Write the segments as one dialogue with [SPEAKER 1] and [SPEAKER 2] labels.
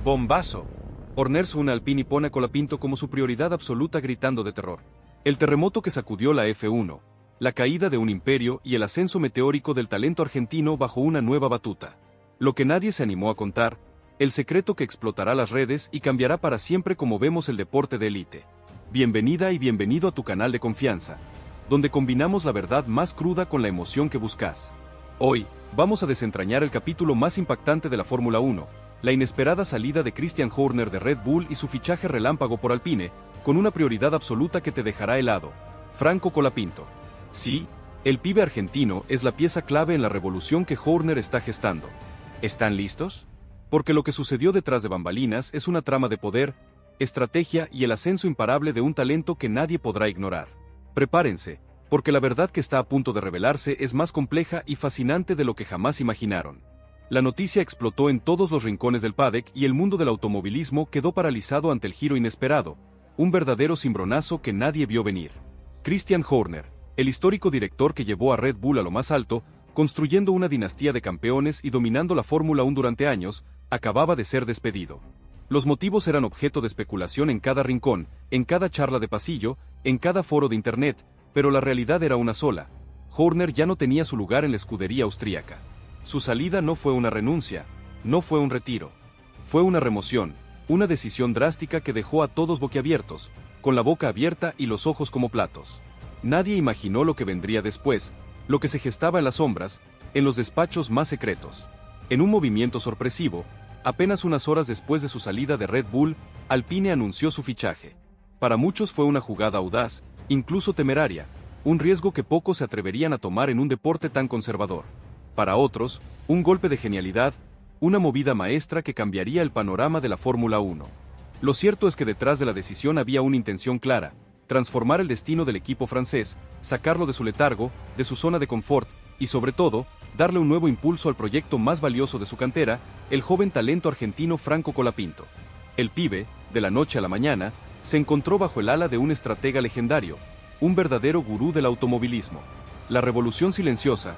[SPEAKER 1] Bombazo.
[SPEAKER 2] Horner une Alpine y pone a Colapinto como su prioridad absoluta gritando de terror. El terremoto que sacudió la F1, la caída de un imperio y el ascenso meteórico del talento argentino bajo una nueva batuta. Lo que nadie se animó a contar, el secreto que explotará las redes y cambiará para siempre como vemos el deporte de élite. Bienvenida y bienvenido a tu canal de confianza, donde combinamos la verdad más cruda con la emoción que buscas. Hoy, vamos a desentrañar el capítulo más impactante de la Fórmula 1, la inesperada salida de Christian Horner de Red Bull y su fichaje relámpago por Alpine, con una prioridad absoluta que te dejará helado: Franco Colapinto. Sí, el pibe argentino es la pieza clave en la revolución que Horner está gestando. ¿Están listos? Porque lo que sucedió detrás de bambalinas es una trama de poder, estrategia y el ascenso imparable de un talento que nadie podrá ignorar. Prepárense, porque la verdad que está a punto de revelarse es más compleja y fascinante de lo que jamás imaginaron. La noticia explotó en todos los rincones del paddock y el mundo del automovilismo quedó paralizado ante el giro inesperado, un verdadero cimbronazo que nadie vio venir. Christian Horner, el histórico director que llevó a Red Bull a lo más alto, construyendo una dinastía de campeones y dominando la Fórmula 1 durante años, acababa de ser despedido. Los motivos eran objeto de especulación en cada rincón, en cada charla de pasillo, en cada foro de internet, pero la realidad era una sola: Horner ya no tenía su lugar en la escudería austríaca. Su salida no fue una renuncia, no fue un retiro. Fue una remoción, una decisión drástica que dejó a todos boquiabiertos, con la boca abierta y los ojos como platos. Nadie imaginó lo que vendría después, lo que se gestaba en las sombras, en los despachos más secretos. En un movimiento sorpresivo, apenas unas horas después de su salida de Red Bull, Alpine anunció su fichaje. Para muchos fue una jugada audaz, incluso temeraria, un riesgo que pocos se atreverían a tomar en un deporte tan conservador. Para otros, un golpe de genialidad, una movida maestra que cambiaría el panorama de la Fórmula 1. Lo cierto es que detrás de la decisión había una intención clara: transformar el destino del equipo francés, sacarlo de su letargo, de su zona de confort, y sobre todo, darle un nuevo impulso al proyecto más valioso de su cantera, el joven talento argentino Franco Colapinto. El pibe, de la noche a la mañana, se encontró bajo el ala de un estratega legendario, un verdadero gurú del automovilismo. La revolución silenciosa.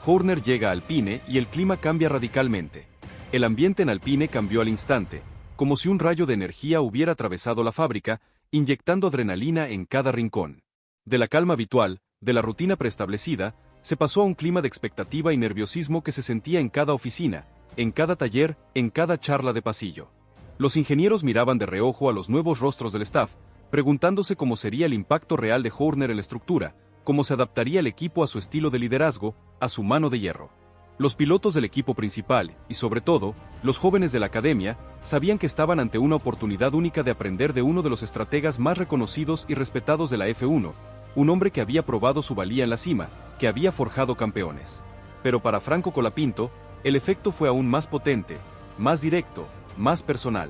[SPEAKER 2] Horner llega a Alpine y el clima cambia radicalmente. El ambiente en Alpine cambió al instante, como si un rayo de energía hubiera atravesado la fábrica, inyectando adrenalina en cada rincón. De la calma habitual, de la rutina preestablecida, se pasó a un clima de expectativa y nerviosismo que se sentía en cada oficina, en cada taller, en cada charla de pasillo. Los ingenieros miraban de reojo a los nuevos rostros del staff, preguntándose cómo sería el impacto real de Horner en la estructura, cómo se adaptaría el equipo a su estilo de liderazgo, a su mano de hierro. Los pilotos del equipo principal, y sobre todo, los jóvenes de la academia, sabían que estaban ante una oportunidad única de aprender de uno de los estrategas más reconocidos y respetados de la F1, un hombre que había probado su valía en la cima, que había forjado campeones. Pero para Franco Colapinto, el efecto fue aún más potente, más directo, más personal.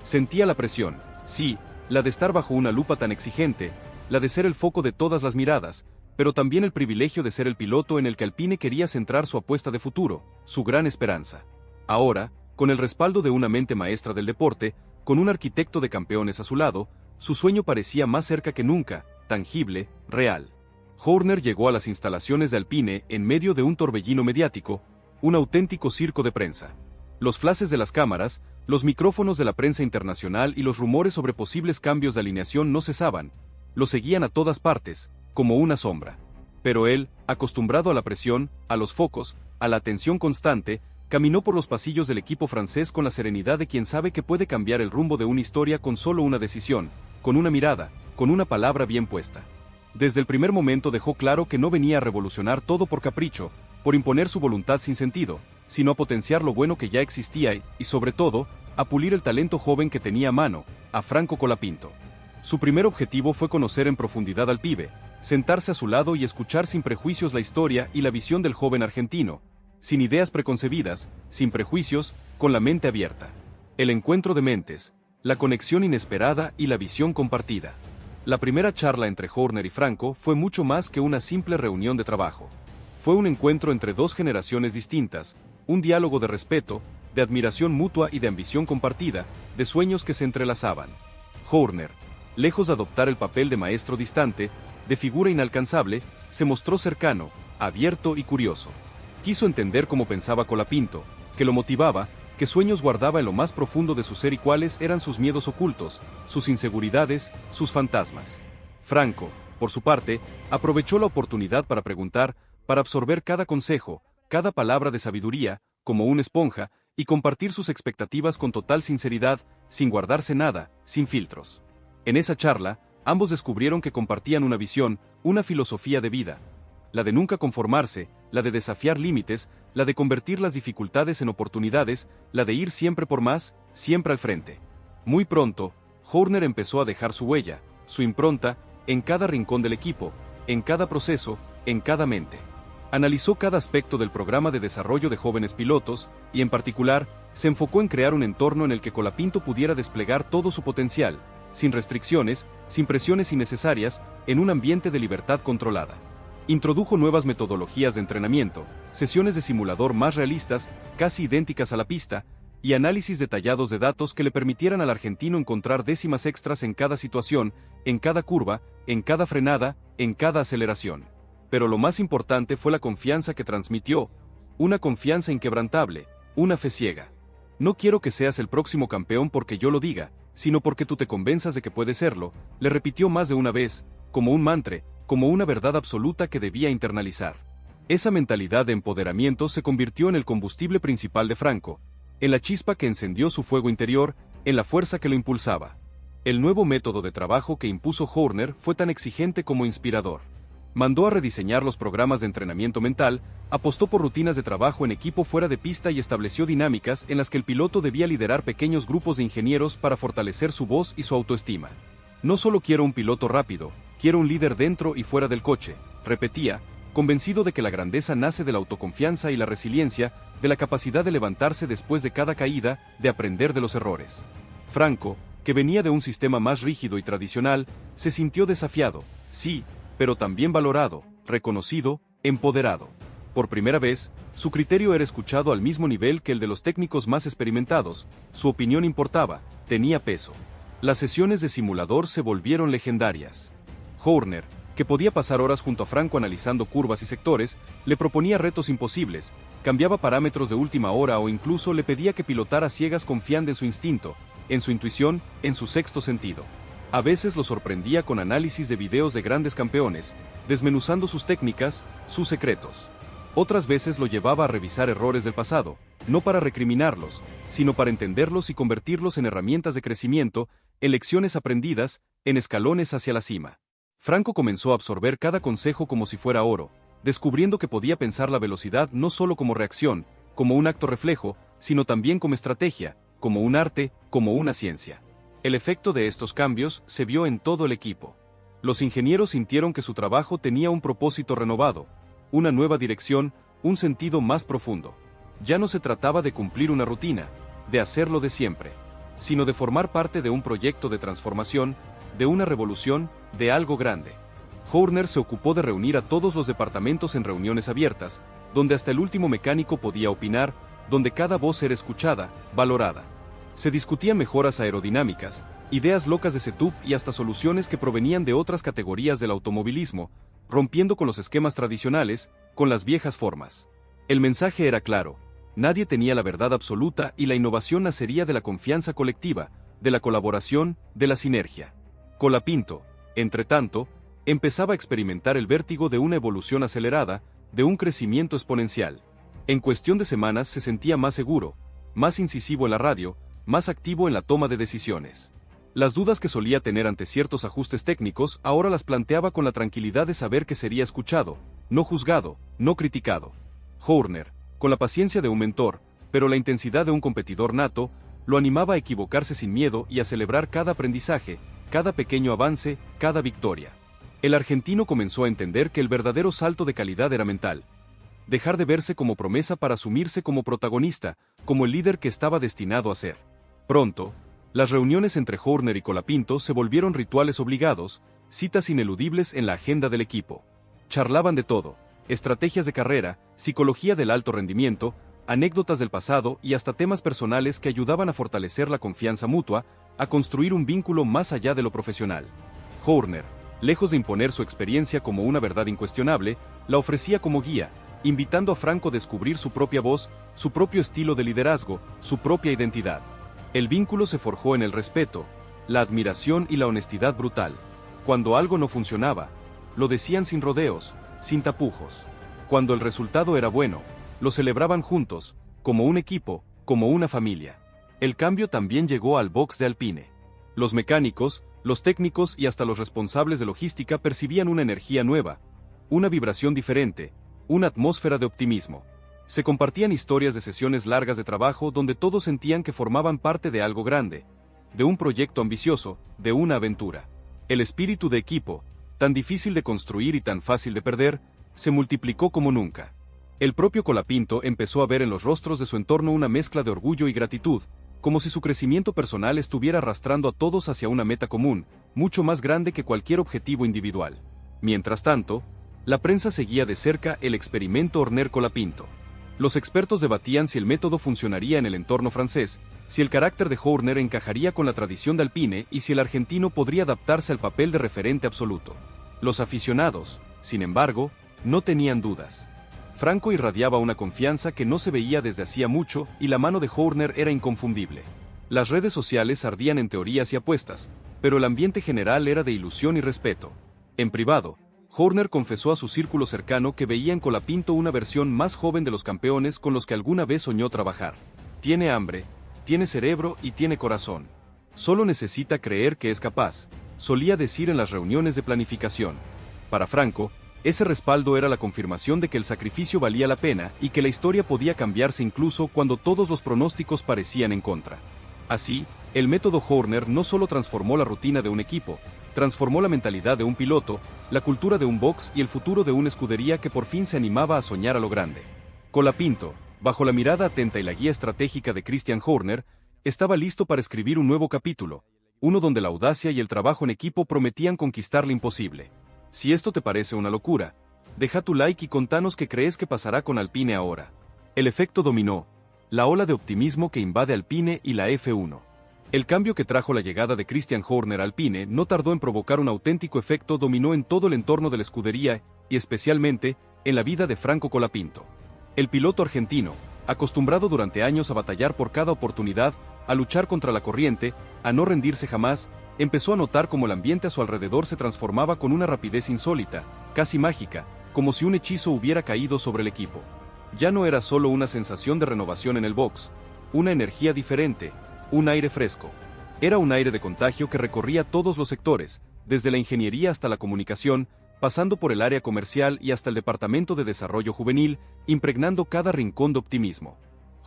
[SPEAKER 2] Sentía la presión, sí, la de estar bajo una lupa tan exigente, la de ser el foco de todas las miradas, pero también el privilegio de ser el piloto en el que Alpine quería centrar su apuesta de futuro, su gran esperanza. Ahora, con el respaldo de una mente maestra del deporte, con un arquitecto de campeones a su lado, su sueño parecía más cerca que nunca, tangible, real. Horner llegó a las instalaciones de Alpine en medio de un torbellino mediático, un auténtico circo de prensa. Los flashes de las cámaras, los micrófonos de la prensa internacional y los rumores sobre posibles cambios de alineación no cesaban, lo seguían a todas partes, como una sombra. Pero él, acostumbrado a la presión, a los focos, a la atención constante, caminó por los pasillos del equipo francés con la serenidad de quien sabe que puede cambiar el rumbo de una historia con solo una decisión, con una mirada, con una palabra bien puesta. Desde el primer momento dejó claro que no venía a revolucionar todo por capricho, por imponer su voluntad sin sentido, sino a potenciar lo bueno que ya existía y, sobre todo, a pulir el talento joven que tenía a mano, a Franco Colapinto. Su primer objetivo fue conocer en profundidad al pibe, sentarse a su lado y escuchar sin prejuicios la historia y la visión del joven argentino, sin ideas preconcebidas, sin prejuicios, con la mente abierta. El encuentro de mentes, la conexión inesperada y la visión compartida. La primera charla entre Horner y Franco fue mucho más que una simple reunión de trabajo. Fue un encuentro entre dos generaciones distintas, un diálogo de respeto, de admiración mutua y de ambición compartida, de sueños que se entrelazaban. Horner, lejos de adoptar el papel de maestro distante, de figura inalcanzable, se mostró cercano, abierto y curioso. Quiso entender cómo pensaba Colapinto, qué lo motivaba, qué sueños guardaba en lo más profundo de su ser y cuáles eran sus miedos ocultos, sus inseguridades, sus fantasmas. Franco, por su parte, aprovechó la oportunidad para preguntar, para absorber cada consejo, cada palabra de sabiduría, como una esponja, y compartir sus expectativas con total sinceridad, sin guardarse nada, sin filtros. En esa charla, ambos descubrieron que compartían una visión, una filosofía de vida. La de nunca conformarse, la de desafiar límites, la de convertir las dificultades en oportunidades, la de ir siempre por más, siempre al frente. Muy pronto, Horner empezó a dejar su huella, su impronta, en cada rincón del equipo, en cada proceso, en cada mente. Analizó cada aspecto del programa de desarrollo de jóvenes pilotos, y en particular, se enfocó en crear un entorno en el que Colapinto pudiera desplegar todo su potencial, sin restricciones, sin presiones innecesarias, en un ambiente de libertad controlada. Introdujo nuevas metodologías de entrenamiento, sesiones de simulador más realistas, casi idénticas a la pista, y análisis detallados de datos que le permitieran al argentino encontrar décimas extras en cada situación, en cada curva, en cada frenada, en cada aceleración. Pero lo más importante fue la confianza que transmitió, una confianza inquebrantable, una fe ciega. No quiero que seas el próximo campeón porque yo lo diga, sino porque tú te convenzas de que puedes serlo, le repitió más de una vez, como un mantra, como una verdad absoluta que debía internalizar. Esa mentalidad de empoderamiento se convirtió en el combustible principal de Franco, en la chispa que encendió su fuego interior, en la fuerza que lo impulsaba. El nuevo método de trabajo que impuso Horner fue tan exigente como inspirador. Mandó a rediseñar los programas de entrenamiento mental, apostó por rutinas de trabajo en equipo fuera de pista y estableció dinámicas en las que el piloto debía liderar pequeños grupos de ingenieros para fortalecer su voz y su autoestima. No solo quiero un piloto rápido, quiero un líder dentro y fuera del coche, repetía, convencido de que la grandeza nace de la autoconfianza y la resiliencia, de la capacidad de levantarse después de cada caída, de aprender de los errores. Franco, que venía de un sistema más rígido y tradicional, se sintió desafiado, sí, pero también valorado, reconocido, empoderado. Por primera vez, su criterio era escuchado al mismo nivel que el de los técnicos más experimentados, su opinión importaba, tenía peso. Las sesiones de simulador se volvieron legendarias. Horner, que podía pasar horas junto a Franco analizando curvas y sectores, le proponía retos imposibles, cambiaba parámetros de última hora o incluso le pedía que pilotara ciegas confiando en su instinto, en su intuición, en su sexto sentido. A veces lo sorprendía con análisis de videos de grandes campeones, desmenuzando sus técnicas, sus secretos. Otras veces lo llevaba a revisar errores del pasado, no para recriminarlos, sino para entenderlos y convertirlos en herramientas de crecimiento, en lecciones aprendidas, en escalones hacia la cima. Franco comenzó a absorber cada consejo como si fuera oro, descubriendo que podía pensar la velocidad no solo como reacción, como un acto reflejo, sino también como estrategia, como un arte, como una ciencia. El efecto de estos cambios se vio en todo el equipo. Los ingenieros sintieron que su trabajo tenía un propósito renovado, una nueva dirección, un sentido más profundo. Ya no se trataba de cumplir una rutina, de hacerlo de siempre, sino de formar parte de un proyecto de transformación, de una revolución, de algo grande. Horner se ocupó de reunir a todos los departamentos en reuniones abiertas, donde hasta el último mecánico podía opinar, donde cada voz era escuchada, valorada. Se discutían mejoras aerodinámicas, ideas locas de setup y hasta soluciones que provenían de otras categorías del automovilismo, rompiendo con los esquemas tradicionales, con las viejas formas. El mensaje era claro, nadie tenía la verdad absoluta y la innovación nacería de la confianza colectiva, de la colaboración, de la sinergia. Colapinto, entre tanto, empezaba a experimentar el vértigo de una evolución acelerada, de un crecimiento exponencial. En cuestión de semanas se sentía más seguro, más incisivo en la radio, más activo en la toma de decisiones. Las dudas que solía tener ante ciertos ajustes técnicos ahora las planteaba con la tranquilidad de saber que sería escuchado, no juzgado, no criticado. Horner, con la paciencia de un mentor, pero la intensidad de un competidor nato, lo animaba a equivocarse sin miedo y a celebrar cada aprendizaje, cada pequeño avance, cada victoria. El argentino comenzó a entender que el verdadero salto de calidad era mental. Dejar de verse como promesa para asumirse como protagonista, como el líder que estaba destinado a ser. Pronto, las reuniones entre Horner y Colapinto se volvieron rituales obligados, citas ineludibles en la agenda del equipo. Charlaban de todo, estrategias de carrera, psicología del alto rendimiento, anécdotas del pasado y hasta temas personales que ayudaban a fortalecer la confianza mutua, a construir un vínculo más allá de lo profesional. Horner, lejos de imponer su experiencia como una verdad incuestionable, la ofrecía como guía, invitando a Franco a descubrir su propia voz, su propio estilo de liderazgo, su propia identidad. El vínculo se forjó en el respeto, la admiración y la honestidad brutal. Cuando algo no funcionaba, lo decían sin rodeos, sin tapujos. Cuando el resultado era bueno, lo celebraban juntos, como un equipo, como una familia. El cambio también llegó al box de Alpine. Los mecánicos, los técnicos y hasta los responsables de logística percibían una energía nueva, una vibración diferente, una atmósfera de optimismo. Se compartían historias de sesiones largas de trabajo donde todos sentían que formaban parte de algo grande, de un proyecto ambicioso, de una aventura. El espíritu de equipo, tan difícil de construir y tan fácil de perder, se multiplicó como nunca. El propio Colapinto empezó a ver en los rostros de su entorno una mezcla de orgullo y gratitud, como si su crecimiento personal estuviera arrastrando a todos hacia una meta común, mucho más grande que cualquier objetivo individual. Mientras tanto, la prensa seguía de cerca el experimento Horner-Colapinto. Los expertos debatían si el método funcionaría en el entorno francés, si el carácter de Horner encajaría con la tradición de Alpine y si el argentino podría adaptarse al papel de referente absoluto. Los aficionados, sin embargo, no tenían dudas. Franco irradiaba una confianza que no se veía desde hacía mucho y la mano de Horner era inconfundible. Las redes sociales ardían en teorías y apuestas, pero el ambiente general era de ilusión y respeto. En privado, Horner confesó a su círculo cercano que veía en Colapinto una versión más joven de los campeones con los que alguna vez soñó trabajar. Tiene hambre, tiene cerebro y tiene corazón. Solo necesita creer que es capaz, solía decir en las reuniones de planificación. Para Franco, ese respaldo era la confirmación de que el sacrificio valía la pena y que la historia podía cambiarse incluso cuando todos los pronósticos parecían en contra. Así, el método Horner no solo transformó la rutina de un equipo, transformó la mentalidad de un piloto, la cultura de un box y el futuro de una escudería que por fin se animaba a soñar a lo grande. Colapinto, bajo la mirada atenta y la guía estratégica de Christian Horner, estaba listo para escribir un nuevo capítulo, uno donde la audacia y el trabajo en equipo prometían conquistar lo imposible. Si esto te parece una locura, deja tu like y contanos qué crees que pasará con Alpine ahora. El efecto dominó, la ola de optimismo que invade Alpine y la F1. El cambio que trajo la llegada de Christian Horner a Alpine no tardó en provocar un auténtico efecto dominó en todo el entorno de la escudería y especialmente en la vida de Franco Colapinto. El piloto argentino, acostumbrado durante años a batallar por cada oportunidad, a luchar contra la corriente, a no rendirse jamás, empezó a notar cómo el ambiente a su alrededor se transformaba con una rapidez insólita, casi mágica, como si un hechizo hubiera caído sobre el equipo. Ya no era solo una sensación de renovación en el box, una energía diferente, un aire fresco. Era un aire de contagio que recorría todos los sectores, desde la ingeniería hasta la comunicación, pasando por el área comercial y hasta el departamento de desarrollo juvenil, impregnando cada rincón de optimismo.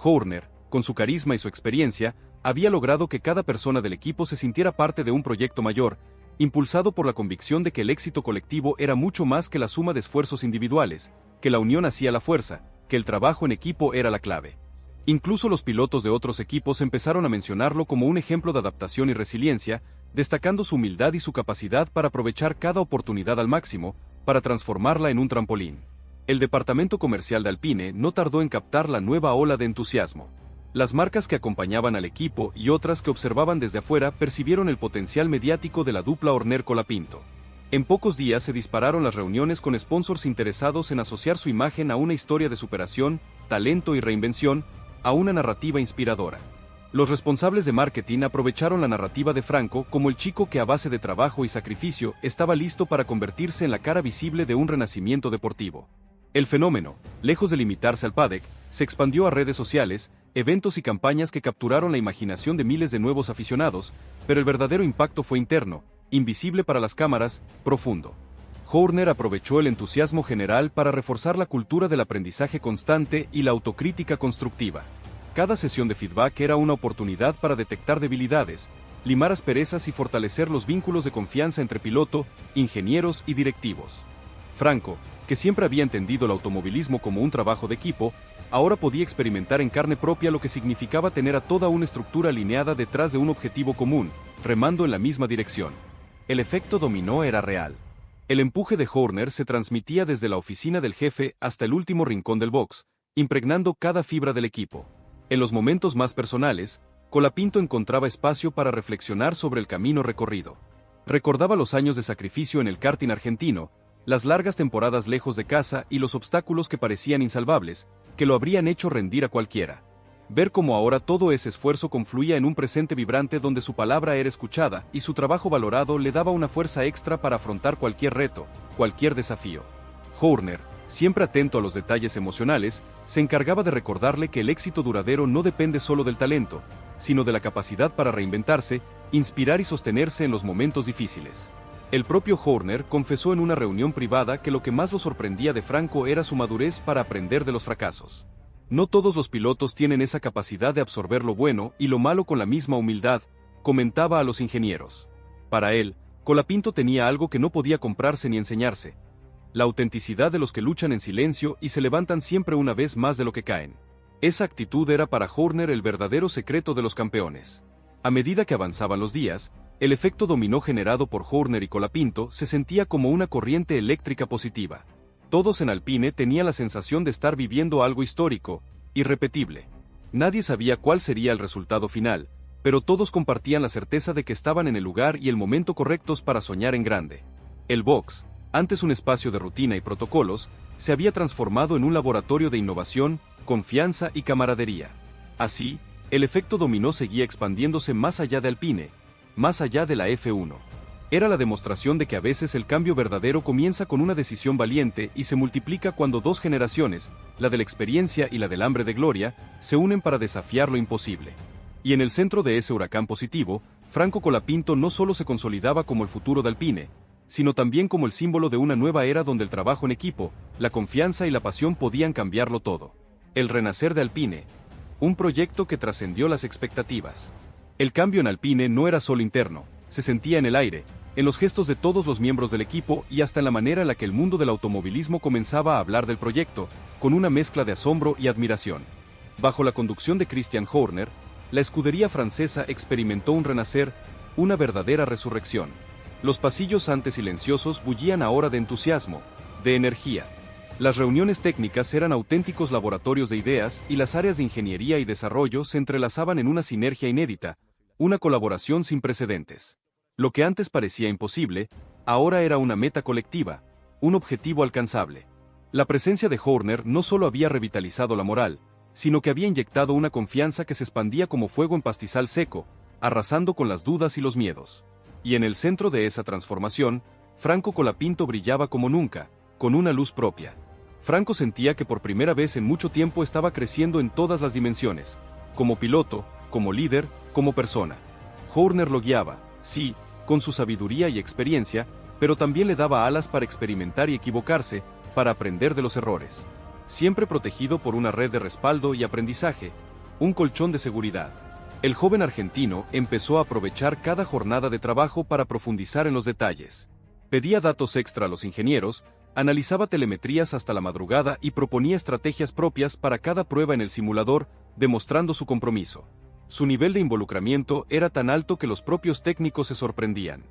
[SPEAKER 2] Horner, con su carisma y su experiencia, había logrado que cada persona del equipo se sintiera parte de un proyecto mayor, impulsado por la convicción de que el éxito colectivo era mucho más que la suma de esfuerzos individuales, que la unión hacía la fuerza, que el trabajo en equipo era la clave. Incluso los pilotos de otros equipos empezaron a mencionarlo como un ejemplo de adaptación y resiliencia, destacando su humildad y su capacidad para aprovechar cada oportunidad al máximo, para transformarla en un trampolín. El departamento comercial de Alpine no tardó en captar la nueva ola de entusiasmo. Las marcas que acompañaban al equipo y otras que observaban desde afuera percibieron el potencial mediático de la dupla Horner-Colapinto. En pocos días se dispararon las reuniones con sponsors interesados en asociar su imagen a una historia de superación, talento y reinvención, a una narrativa inspiradora. Los responsables de marketing aprovecharon la narrativa de Franco como el chico que a base de trabajo y sacrificio estaba listo para convertirse en la cara visible de un renacimiento deportivo. El fenómeno, lejos de limitarse al paddock, se expandió a redes sociales, eventos y campañas que capturaron la imaginación de miles de nuevos aficionados, pero el verdadero impacto fue interno, invisible para las cámaras, profundo. Horner aprovechó el entusiasmo general para reforzar la cultura del aprendizaje constante y la autocrítica constructiva. Cada sesión de feedback era una oportunidad para detectar debilidades, limar asperezas y fortalecer los vínculos de confianza entre piloto, ingenieros y directivos. Franco, que siempre había entendido el automovilismo como un trabajo de equipo, ahora podía experimentar en carne propia lo que significaba tener a toda una estructura alineada detrás de un objetivo común, remando en la misma dirección. El efecto dominó era real. El empuje de Horner se transmitía desde la oficina del jefe hasta el último rincón del box, impregnando cada fibra del equipo. En los momentos más personales, Colapinto encontraba espacio para reflexionar sobre el camino recorrido. Recordaba los años de sacrificio en el karting argentino, las largas temporadas lejos de casa y los obstáculos que parecían insalvables, que lo habrían hecho rendir a cualquiera. Ver cómo ahora todo ese esfuerzo confluía en un presente vibrante donde su palabra era escuchada y su trabajo valorado le daba una fuerza extra para afrontar cualquier reto, cualquier desafío. Horner, siempre atento a los detalles emocionales, se encargaba de recordarle que el éxito duradero no depende solo del talento, sino de la capacidad para reinventarse, inspirar y sostenerse en los momentos difíciles. El propio Horner confesó en una reunión privada que lo que más lo sorprendía de Franco era su madurez para aprender de los fracasos. No todos los pilotos tienen esa capacidad de absorber lo bueno y lo malo con la misma humildad, comentaba a los ingenieros. Para él, Colapinto tenía algo que no podía comprarse ni enseñarse: la autenticidad de los que luchan en silencio y se levantan siempre una vez más de lo que caen. Esa actitud era para Horner el verdadero secreto de los campeones. A medida que avanzaban los días, el efecto dominó generado por Horner y Colapinto se sentía como una corriente eléctrica positiva. Todos en Alpine tenían la sensación de estar viviendo algo histórico, irrepetible. Nadie sabía cuál sería el resultado final, pero todos compartían la certeza de que estaban en el lugar y el momento correctos para soñar en grande. El box, antes un espacio de rutina y protocolos, se había transformado en un laboratorio de innovación, confianza y camaradería. Así, el efecto dominó seguía expandiéndose más allá de Alpine, más allá de la F1. Era la demostración de que a veces el cambio verdadero comienza con una decisión valiente y se multiplica cuando dos generaciones, la de la experiencia y la del hambre de gloria, se unen para desafiar lo imposible. Y en el centro de ese huracán positivo, Franco Colapinto no solo se consolidaba como el futuro de Alpine, sino también como el símbolo de una nueva era donde el trabajo en equipo, la confianza y la pasión podían cambiarlo todo. El renacer de Alpine, un proyecto que trascendió las expectativas. El cambio en Alpine no era solo interno, se sentía en el aire, en los gestos de todos los miembros del equipo y hasta en la manera en la que el mundo del automovilismo comenzaba a hablar del proyecto, con una mezcla de asombro y admiración. Bajo la conducción de Christian Horner, la escudería francesa experimentó un renacer, una verdadera resurrección. Los pasillos antes silenciosos bullían ahora de entusiasmo, de energía. Las reuniones técnicas eran auténticos laboratorios de ideas y las áreas de ingeniería y desarrollo se entrelazaban en una sinergia inédita, una colaboración sin precedentes. Lo que antes parecía imposible, ahora era una meta colectiva, un objetivo alcanzable. La presencia de Horner no solo había revitalizado la moral, sino que había inyectado una confianza que se expandía como fuego en pastizal seco, arrasando con las dudas y los miedos. Y en el centro de esa transformación, Franco Colapinto brillaba como nunca, con una luz propia. Franco sentía que por primera vez en mucho tiempo estaba creciendo en todas las dimensiones, como piloto, como líder, como persona. Horner lo guiaba, sí, con su sabiduría y experiencia, pero también le daba alas para experimentar y equivocarse, para aprender de los errores. Siempre protegido por una red de respaldo y aprendizaje, un colchón de seguridad. El joven argentino empezó a aprovechar cada jornada de trabajo para profundizar en los detalles. Pedía datos extra a los ingenieros, analizaba telemetrías hasta la madrugada y proponía estrategias propias para cada prueba en el simulador, demostrando su compromiso. Su nivel de involucramiento era tan alto que los propios técnicos se sorprendían.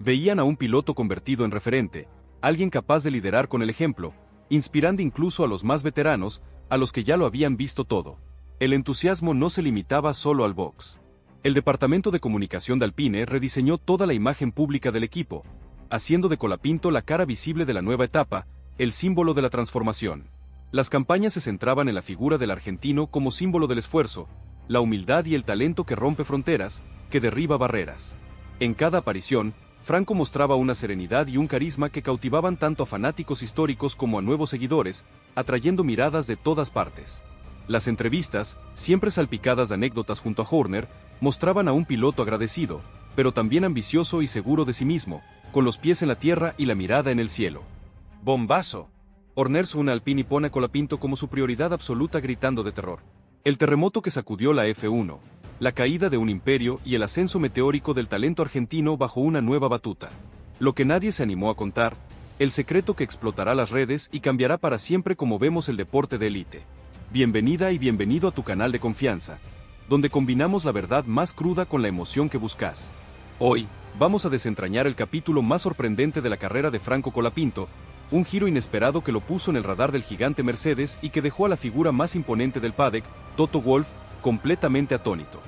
[SPEAKER 2] Veían a un piloto convertido en referente, alguien capaz de liderar con el ejemplo, inspirando incluso a los más veteranos, a los que ya lo habían visto todo. El entusiasmo no se limitaba solo al box. El departamento de comunicación de Alpine rediseñó toda la imagen pública del equipo, haciendo de Colapinto la cara visible de la nueva etapa, el símbolo de la transformación. Las campañas se centraban en la figura del argentino como símbolo del esfuerzo, la humildad y el talento que rompe fronteras, que derriba barreras. En cada aparición, Franco mostraba una serenidad y un carisma que cautivaban tanto a fanáticos históricos como a nuevos seguidores, atrayendo miradas de todas partes. Las entrevistas, siempre salpicadas de anécdotas junto a Horner, mostraban a un piloto agradecido, pero también ambicioso y seguro de sí mismo, con los pies en la tierra y la mirada en el cielo. ¡Bombazo! Horner une a Alpine y pone a Colapinto como su prioridad absoluta gritando de terror. El terremoto que sacudió la F1, la caída de un imperio y el ascenso meteórico del talento argentino bajo una nueva batuta. Lo que nadie se animó a contar, el secreto que explotará las redes y cambiará para siempre como vemos el deporte de élite. Bienvenida y bienvenido a tu canal de confianza, donde combinamos la verdad más cruda con la emoción que buscas. Hoy, vamos a desentrañar el capítulo más sorprendente de la carrera de Franco Colapinto, un giro inesperado que lo puso en el radar del gigante Mercedes y que dejó a la figura más imponente del paddock, Toto Wolff, completamente atónito.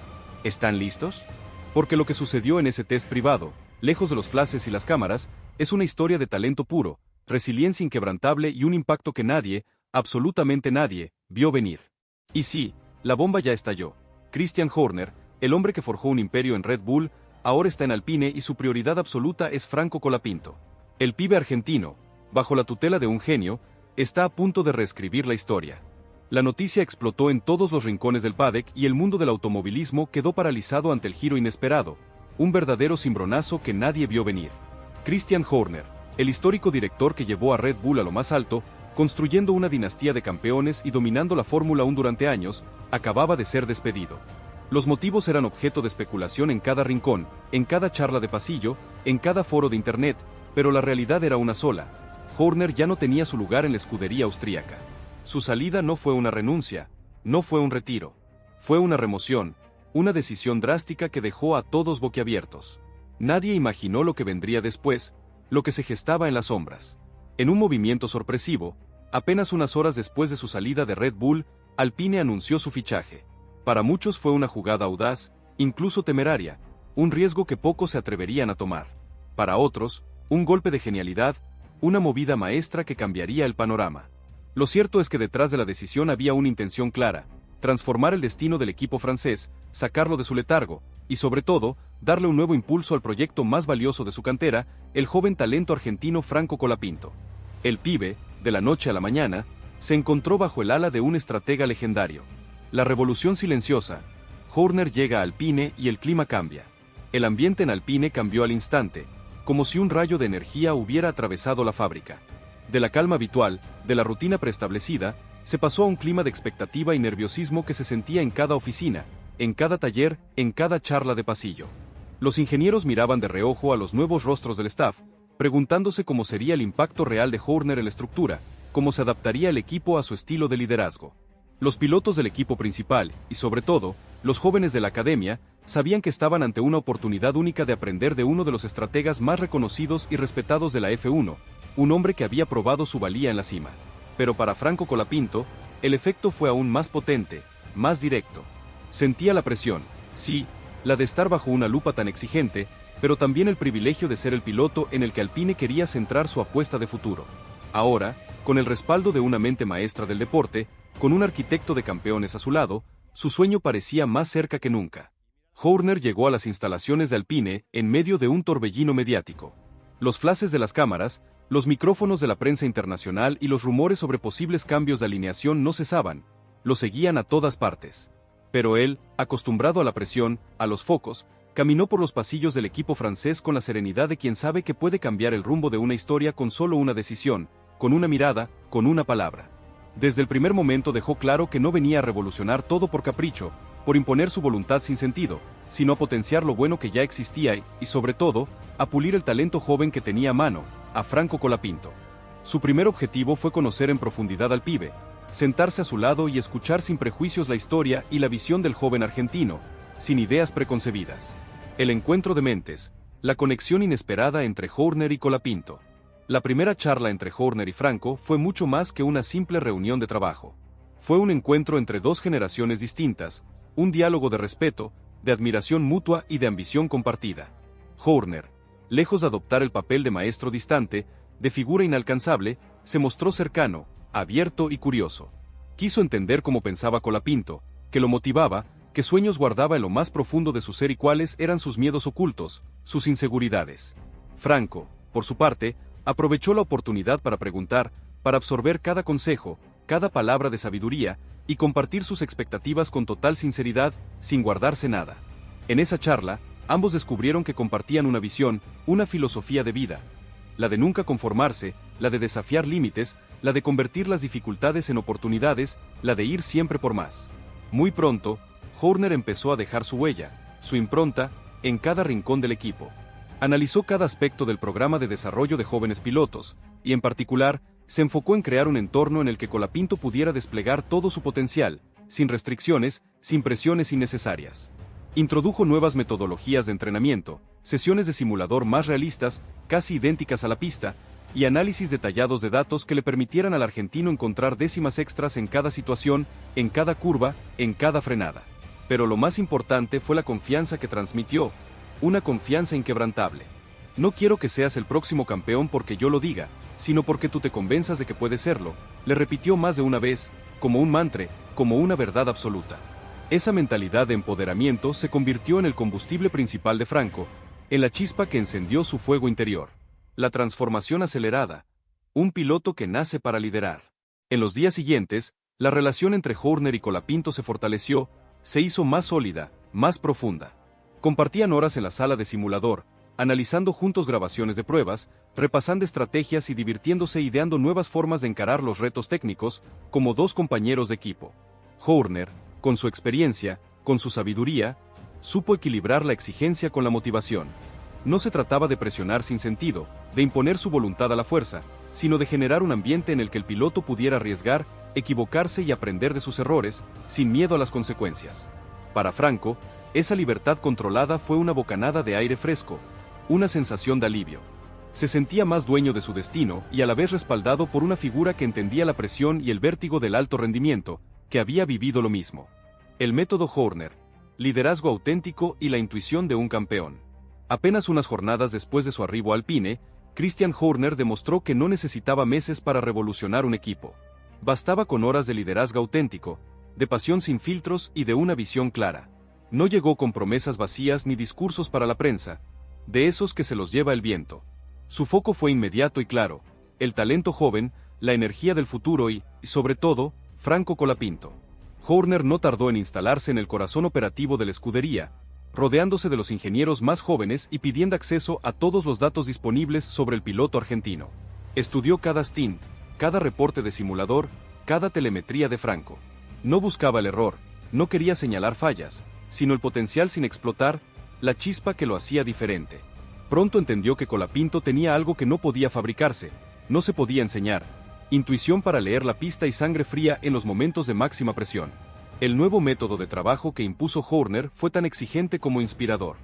[SPEAKER 2] ¿Están listos? Porque lo que sucedió en ese test privado, lejos de los flashes y las cámaras, es una historia de talento puro, resiliencia inquebrantable y un impacto que nadie, absolutamente nadie, vio venir. Y sí, la bomba ya estalló. Christian Horner, el hombre que forjó un imperio en Red Bull, ahora está en Alpine y su prioridad absoluta es Franco Colapinto. El pibe argentino, bajo la tutela de un genio, está a punto de reescribir la historia. La noticia explotó en todos los rincones del paddock y el mundo del automovilismo quedó paralizado ante el giro inesperado, un verdadero cimbronazo que nadie vio venir. Christian Horner, el histórico director que llevó a Red Bull a lo más alto, construyendo una dinastía de campeones y dominando la Fórmula 1 durante años, acababa de ser despedido. Los motivos eran objeto de especulación en cada rincón, en cada charla de pasillo, en cada foro de internet, pero la realidad era una sola: Horner ya no tenía su lugar en la escudería austríaca. Su salida no fue una renuncia, no fue un retiro, fue una remoción, una decisión drástica que dejó a todos boquiabiertos. Nadie imaginó lo que vendría después, lo que se gestaba en las sombras. En un movimiento sorpresivo, apenas unas horas después de su salida de Red Bull, Alpine anunció su fichaje. Para muchos fue una jugada audaz, incluso temeraria, un riesgo que pocos se atreverían a tomar. Para otros, un golpe de genialidad, una movida maestra que cambiaría el panorama. Lo cierto es que detrás de la decisión había una intención clara: transformar el destino del equipo francés, sacarlo de su letargo, y sobre todo, darle un nuevo impulso al proyecto más valioso de su cantera, el joven talento argentino Franco Colapinto. El pibe, de la noche a la mañana, se encontró bajo el ala de un estratega legendario. La revolución silenciosa. Horner llega a Alpine y el clima cambia. El ambiente en Alpine cambió al instante, como si un rayo de energía hubiera atravesado la fábrica. De la calma habitual, de la rutina preestablecida, se pasó a un clima de expectativa y nerviosismo que se sentía en cada oficina, en cada taller, en cada charla de pasillo. Los ingenieros miraban de reojo a los nuevos rostros del staff, preguntándose cómo sería el impacto real de Horner en la estructura, cómo se adaptaría el equipo a su estilo de liderazgo. Los pilotos del equipo principal, y sobre todo, los jóvenes de la academia, sabían que estaban ante una oportunidad única de aprender de uno de los estrategas más reconocidos y respetados de la F1, un hombre que había probado su valía en la cima. Pero para Franco Colapinto, el efecto fue aún más potente, más directo. Sentía la presión, sí, la de estar bajo una lupa tan exigente, pero también el privilegio de ser el piloto en el que Alpine quería centrar su apuesta de futuro. Ahora, con el respaldo de una mente maestra del deporte, con un arquitecto de campeones a su lado, su sueño parecía más cerca que nunca. Horner llegó a las instalaciones de Alpine en medio de un torbellino mediático. Los flashes de las cámaras, los micrófonos de la prensa internacional y los rumores sobre posibles cambios de alineación no cesaban, lo seguían a todas partes. Pero él, acostumbrado a la presión, a los focos, caminó por los pasillos del equipo francés con la serenidad de quien sabe que puede cambiar el rumbo de una historia con solo una decisión, con una mirada, con una palabra. Desde el primer momento dejó claro que no venía a revolucionar todo por capricho, por imponer su voluntad sin sentido, sino a potenciar lo bueno que ya existía y, sobre todo, a pulir el talento joven que tenía a mano, a Franco Colapinto. Su primer objetivo fue conocer en profundidad al pibe, sentarse a su lado y escuchar sin prejuicios la historia y la visión del joven argentino, sin ideas preconcebidas. El encuentro de mentes, la conexión inesperada entre Horner y Colapinto. La primera charla entre Horner y Franco fue mucho más que una simple reunión de trabajo. Fue un encuentro entre dos generaciones distintas, un diálogo de respeto, de admiración mutua y de ambición compartida. Horner, lejos de adoptar el papel de maestro distante, de figura inalcanzable, se mostró cercano, abierto y curioso. Quiso entender cómo pensaba Colapinto, qué lo motivaba, qué sueños guardaba en lo más profundo de su ser y cuáles eran sus miedos ocultos, sus inseguridades. Franco, por su parte, aprovechó la oportunidad para preguntar, para absorber cada consejo, cada palabra de sabiduría, y compartir sus expectativas con total sinceridad, sin guardarse nada. En esa charla, ambos descubrieron que compartían una visión, una filosofía de vida. La de nunca conformarse, la de desafiar límites, la de convertir las dificultades en oportunidades, la de ir siempre por más. Muy pronto, Horner empezó a dejar su huella, su impronta, en cada rincón del equipo. Analizó cada aspecto del programa de desarrollo de jóvenes pilotos, y en particular, se enfocó en crear un entorno en el que Colapinto pudiera desplegar todo su potencial, sin restricciones, sin presiones innecesarias. Introdujo nuevas metodologías de entrenamiento, sesiones de simulador más realistas, casi idénticas a la pista, y análisis detallados de datos que le permitieran al argentino encontrar décimas extras en cada situación, en cada curva, en cada frenada. Pero lo más importante fue la confianza que transmitió, una confianza inquebrantable. No quiero que seas el próximo campeón porque yo lo diga, sino porque tú te convenzas de que puedes serlo, le repitió más de una vez, como un mantra, como una verdad absoluta. Esa mentalidad de empoderamiento se convirtió en el combustible principal de Franco, en la chispa que encendió su fuego interior. La transformación acelerada. Un piloto que nace para liderar. En los días siguientes, la relación entre Horner y Colapinto se fortaleció, se hizo más sólida, más profunda. Compartían horas en la sala de simulador, analizando juntos grabaciones de pruebas, repasando estrategias y divirtiéndose ideando nuevas formas de encarar los retos técnicos, como dos compañeros de equipo. Horner, con su experiencia, con su sabiduría, supo equilibrar la exigencia con la motivación. No se trataba de presionar sin sentido, de imponer su voluntad a la fuerza, sino de generar un ambiente en el que el piloto pudiera arriesgar, equivocarse y aprender de sus errores, sin miedo a las consecuencias. Para Franco, esa libertad controlada fue una bocanada de aire fresco, una sensación de alivio. Se sentía más dueño de su destino y a la vez respaldado por una figura que entendía la presión y el vértigo del alto rendimiento, que había vivido lo mismo. El método Horner, liderazgo auténtico y la intuición de un campeón. Apenas unas jornadas después de su arribo a Alpine, Christian Horner demostró que no necesitaba meses para revolucionar un equipo. Bastaba con horas de liderazgo auténtico, de pasión sin filtros y de una visión clara. No llegó con promesas vacías ni discursos para la prensa, de esos que se los lleva el viento. Su foco fue inmediato y claro, el talento joven, la energía del futuro y, sobre todo, Franco Colapinto. Horner no tardó en instalarse en el corazón operativo de la escudería, rodeándose de los ingenieros más jóvenes y pidiendo acceso a todos los datos disponibles sobre el piloto argentino. Estudió cada stint, cada reporte de simulador, cada telemetría de Franco. No buscaba el error, no quería señalar fallas, sino el potencial sin explotar, la chispa que lo hacía diferente. Pronto entendió que Colapinto tenía algo que no podía fabricarse, no se podía enseñar: intuición para leer la pista y sangre fría en los momentos de máxima presión. El nuevo método de trabajo que impuso Horner fue tan exigente como inspirador.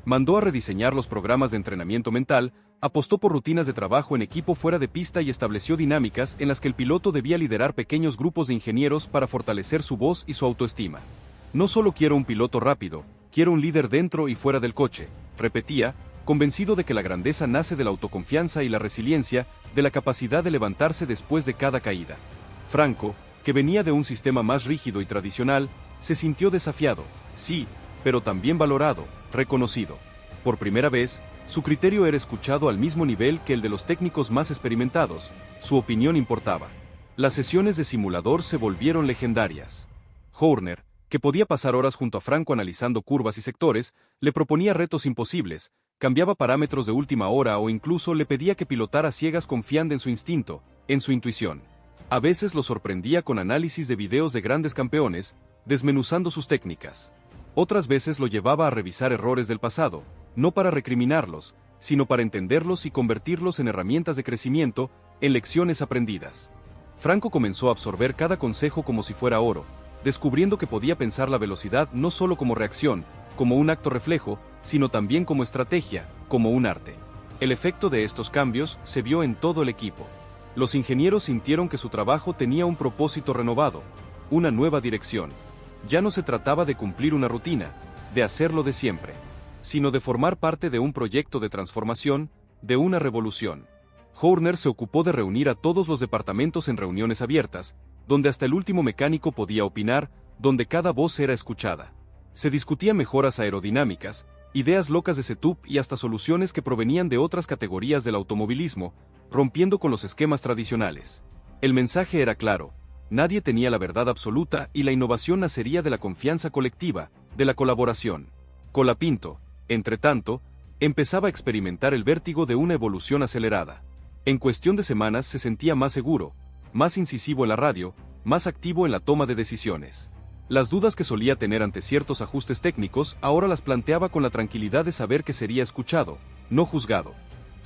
[SPEAKER 2] Mandó a rediseñar los programas de entrenamiento mental, apostó por rutinas de trabajo en equipo fuera de pista y estableció dinámicas en las que el piloto debía liderar pequeños grupos de ingenieros para fortalecer su voz y su autoestima. No solo quiero un piloto rápido, quiero un líder dentro y fuera del coche, repetía, convencido de que la grandeza nace de la autoconfianza y la resiliencia, de la capacidad de levantarse después de cada caída. Franco, que venía de un sistema más rígido y tradicional, se sintió desafiado, sí, pero también valorado, reconocido. Por primera vez, su criterio era escuchado al mismo nivel que el de los técnicos más experimentados, su opinión importaba. Las sesiones de simulador se volvieron legendarias. Horner, que podía pasar horas junto a Franco analizando curvas y sectores, le proponía retos imposibles, cambiaba parámetros de última hora o incluso le pedía que pilotara ciegas confiando en su instinto, en su intuición. A veces lo sorprendía con análisis de videos de grandes campeones, desmenuzando sus técnicas. Otras veces lo llevaba a revisar errores del pasado, no para recriminarlos, sino para entenderlos y convertirlos en herramientas de crecimiento, en lecciones aprendidas. Franco comenzó a absorber cada consejo como si fuera oro, descubriendo que podía pensar la velocidad no solo como reacción, como un acto reflejo, sino también como estrategia, como un arte. El efecto de estos cambios se vio en todo el equipo. Los ingenieros sintieron que su trabajo tenía un propósito renovado, una nueva dirección. Ya no se trataba de cumplir una rutina, de hacerlo de siempre, sino de formar parte de un proyecto de transformación, de una revolución. Horner se ocupó de reunir a todos los departamentos en reuniones abiertas, donde hasta el último mecánico podía opinar, donde cada voz era escuchada. Se discutían mejoras aerodinámicas, ideas locas de setup y hasta soluciones que provenían de otras categorías del automovilismo, rompiendo con los esquemas tradicionales. El mensaje era claro: nadie tenía la verdad absoluta y la innovación nacería de la confianza colectiva, de la colaboración. Colapinto, entre tanto, empezaba a experimentar el vértigo de una evolución acelerada. En cuestión de semanas se sentía más seguro, más incisivo en la radio, más activo en la toma de decisiones. Las dudas que solía tener ante ciertos ajustes técnicos ahora las planteaba con la tranquilidad de saber que sería escuchado, no juzgado.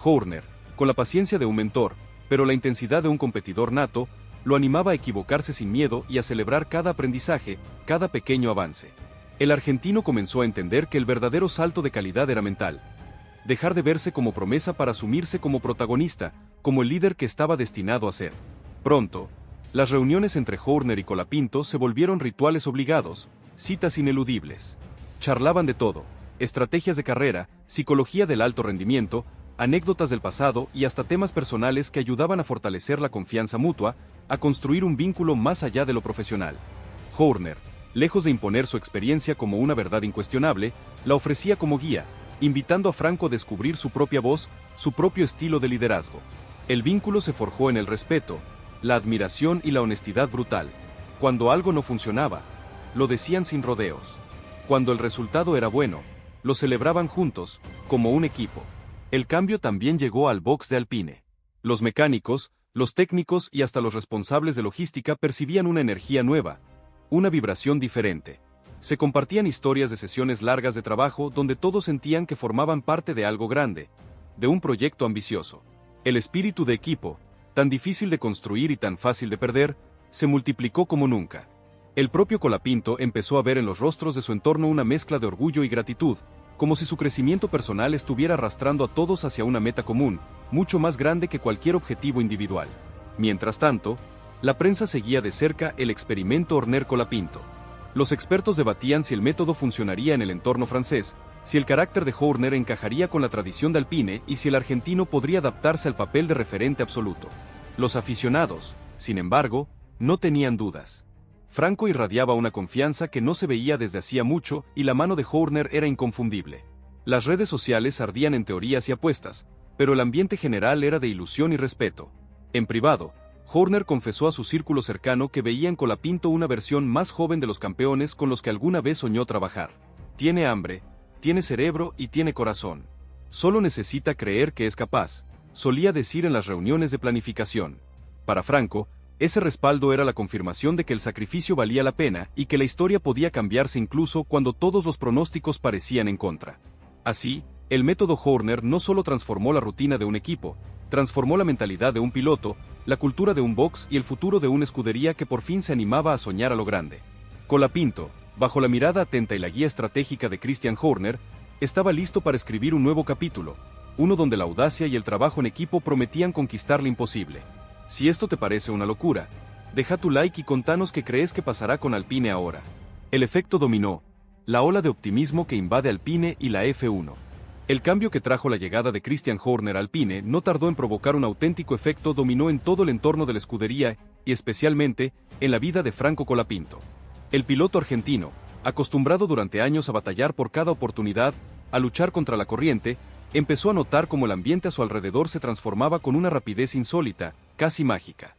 [SPEAKER 2] Horner, con la paciencia de un mentor, pero la intensidad de un competidor nato, lo animaba a equivocarse sin miedo y a celebrar cada aprendizaje, cada pequeño avance. El argentino comenzó a entender que el verdadero salto de calidad era mental. Dejar de verse como promesa para asumirse como protagonista, como el líder que estaba destinado a ser. Pronto, las reuniones entre Horner y Colapinto se volvieron rituales obligados, citas ineludibles. Charlaban de todo: estrategias de carrera, psicología del alto rendimiento, anécdotas del pasado y hasta temas personales que ayudaban a fortalecer la confianza mutua, a construir un vínculo más allá de lo profesional. Horner, lejos de imponer su experiencia como una verdad incuestionable, la ofrecía como guía, invitando a Franco a descubrir su propia voz, su propio estilo de liderazgo. El vínculo se forjó en el respeto, la admiración y la honestidad brutal. Cuando algo no funcionaba, lo decían sin rodeos. Cuando el resultado era bueno, lo celebraban juntos, como un equipo. El cambio también llegó al box de Alpine. Los mecánicos, los técnicos y hasta los responsables de logística percibían una energía nueva, una vibración diferente. Se compartían historias de sesiones largas de trabajo donde todos sentían que formaban parte de algo grande, de un proyecto ambicioso. El espíritu de equipo, tan difícil de construir y tan fácil de perder, se multiplicó como nunca. El propio Colapinto empezó a ver en los rostros de su entorno una mezcla de orgullo y gratitud, como si su crecimiento personal estuviera arrastrando a todos hacia una meta común, mucho más grande que cualquier objetivo individual. Mientras tanto, la prensa seguía de cerca el experimento Horner Colapinto. Los expertos debatían si el método funcionaría en el entorno francés, si el carácter de Horner encajaría con la tradición de Alpine y si el argentino podría adaptarse al papel de referente absoluto. Los aficionados, sin embargo, no tenían dudas. Franco irradiaba una confianza que no se veía desde hacía mucho y la mano de Horner era inconfundible. Las redes sociales ardían en teorías y apuestas, pero el ambiente general era de ilusión y respeto. En privado, Horner confesó a su círculo cercano que veía en Colapinto una versión más joven de los campeones con los que alguna vez soñó trabajar. Tiene hambre, tiene cerebro y tiene corazón. Solo necesita creer que es capaz, solía decir en las reuniones de planificación. Para Franco, ese respaldo era la confirmación de que el sacrificio valía la pena y que la historia podía cambiarse incluso cuando todos los pronósticos parecían en contra. Así, el método Horner no solo transformó la rutina de un equipo, transformó la mentalidad de un piloto, la cultura de un box y el futuro de una escudería que por fin se animaba a soñar a lo grande. Colapinto, bajo la mirada atenta y la guía estratégica de Christian Horner, estaba listo para escribir un nuevo capítulo, uno donde la audacia y el trabajo en equipo prometían conquistar lo imposible. Si esto te parece una locura, deja tu like y contanos qué crees que pasará con Alpine ahora. El efecto dominó, la ola de optimismo que invade Alpine y la F1. El cambio que trajo la llegada de Christian Horner a Alpine no tardó en provocar un auténtico efecto dominó en todo el entorno de la escudería y especialmente en la vida de Franco Colapinto. El piloto argentino, acostumbrado durante años a batallar por cada oportunidad, a luchar contra la corriente, empezó a notar cómo el ambiente a su alrededor se transformaba con una rapidez insólita, casi mágica.